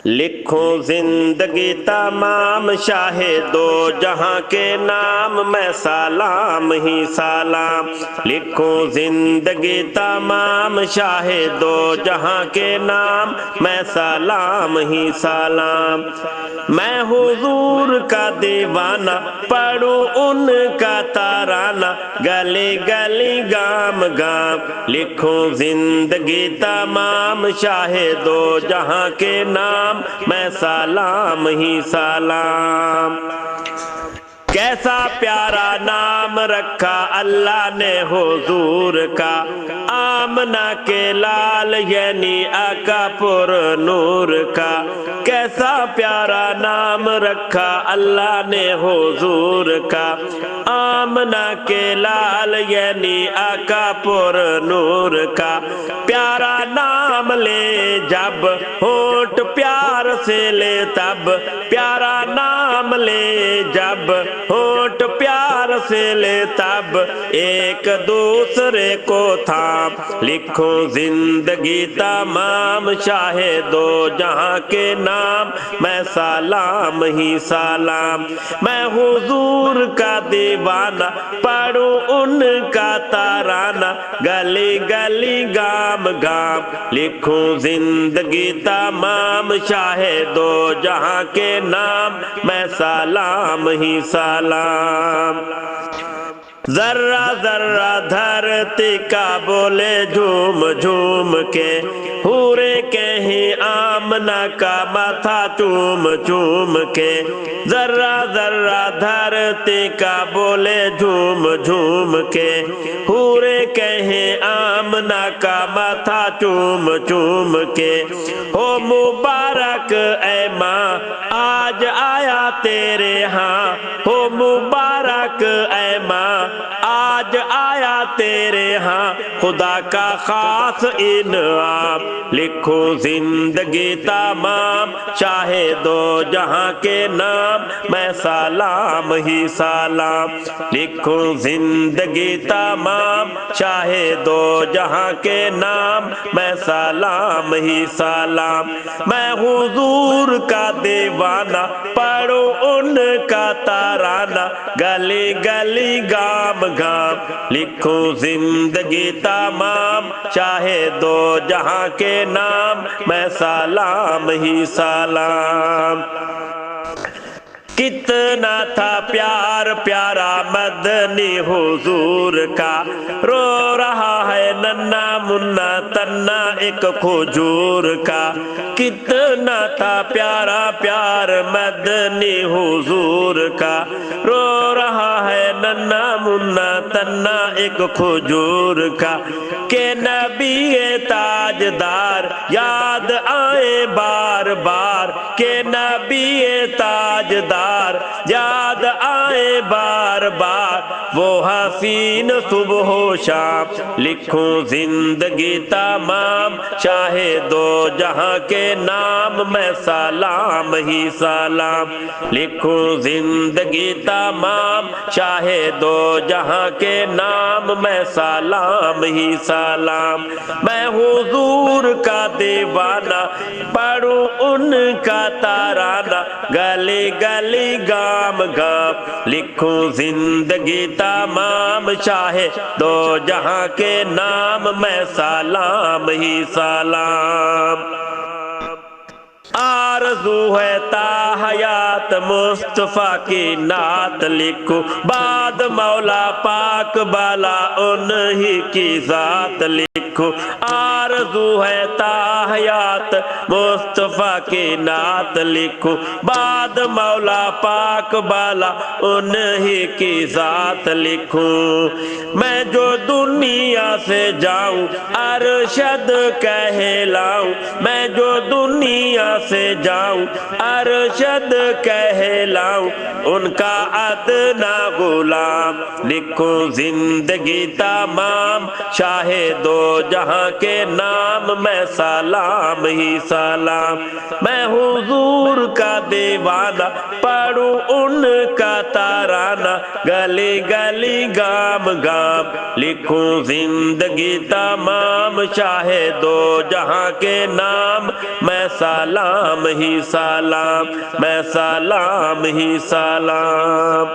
لکھوں زندگی تمام شاہ دو جہاں کے نام میں سلام ہی سلام، لکھوں زندگی تمام شاہ دو جہاں کے نام میں سلام ہی سلام۔ میں حضور کا دیوانہ پڑھوں ان کا ترانہ، گلی گلی گام گام، لکھوں زندگی تمام شاہ دو جہاں کے نام میں سلام ہی سلام۔ کیسا پیارا نام رکھا اللہ نے حضور کا، آمنہ کے لال یعنی آقا پر نور کا۔ کیسا پیارا نام رکھا اللہ نے حضور کا، آمنہ کے لال یعنی آقا پر نور کا۔ پیارا نام لے جب ہونٹ پیار سے لے تب، پیارا نام لے جب ہونٹ پیار سے لے تب، ایک دوسرے کو تھام، لکھوں زندگی تمام شاہ دو جہاں کے نام میں سلام ہی سلام۔ میں حضور کا دیوانہ پڑھوں ان کا ترانہ، گلی گلی گام گام، لکھوں زندگی تمام شاہ دو جہاں کے نام میں سلام ہی سلام۔ ذرہ ذرہ دھرتی کا بولے جھوم جھوم کے، حوریں کہیں آمنہ کا ماتھا چوم چوم کے۔ ذرہ ذرہ دھرتی کا بولے جھوم جھوم کے، حوریں کہیں آمنہ کا ماتھا چوم چوم کے۔ ہو مبارک اے ماں آج آیا تیرے ہاں، ہو مبارک اے ماں آج آیا تیرے ہاں، خدا کا خاص انعام، لکھوں زندگی تمام شاہ دو جہاں کے نام میں سلام ہی سلام، لکھوں زندگی تمام شاہ دو جہاں کے نام میں سلام ہی سلام۔ میں حضور کا دیوانہ پڑھوں ان کا ترانہ، گلی گلی گام گام، لکھوں زندگی تمام شاہ دو جہاں کے نام میں سلام ہی سلام۔ کتنا تھا پیار پیارا مدنی حضور کا، رو رہا ہے ننھا منا تنا ایک کھجور کا۔ کتنا تھا پیارا پیار مدنی حضور کا، رو رہا ہے ننھا منا تنا ایک کھجور کا۔ کہ نبی تاجدار یاد آئے بار بار، کہ نبی تاجدار یاد آئے بار بار، وہ حسین صبح و شام، لکھوں زندگی تمام شاہ دو جہاں کے نام میں سلام ہی سلام، لکھوں زندگی تمام شاہ دو جہاں کے نام میں سلام ہی سلام۔ میں حضور کا دیوانہ پڑھوں ان کا ترانہ، گلی گلی گام گام، لکھوں زندگی تمام شاہ دو جہاں کے نام میں سلام ہی سلام۔ آرزو ہے تا حیات مصطفیٰ کی نعت لکھوں، بعد مولا پاک بالا انہی کی ذات لکھوں۔ آرزو ہے تا حیات مصطفیٰ کی نعت لکھوں، بعد مولا پاک بالا انہی کی ذات لکھوں۔ میں جو دنیا سے جاؤں ارشد کہلاؤں، میں جو دنیا سے جاؤں ارشد کہلاؤں، ان کا ادنا غلام، لکھوں زندگی تمام شاہ دو جہاں کے نام میں سلام ہی سلام۔ میں حضور کا دیوانہ پڑھوں ان کا ترانہ، گلی گلی گام گام، لکھوں زندگی تمام شاہ دو جہاں کے نام میں سلام ہی سلام میں سلام ہی سلام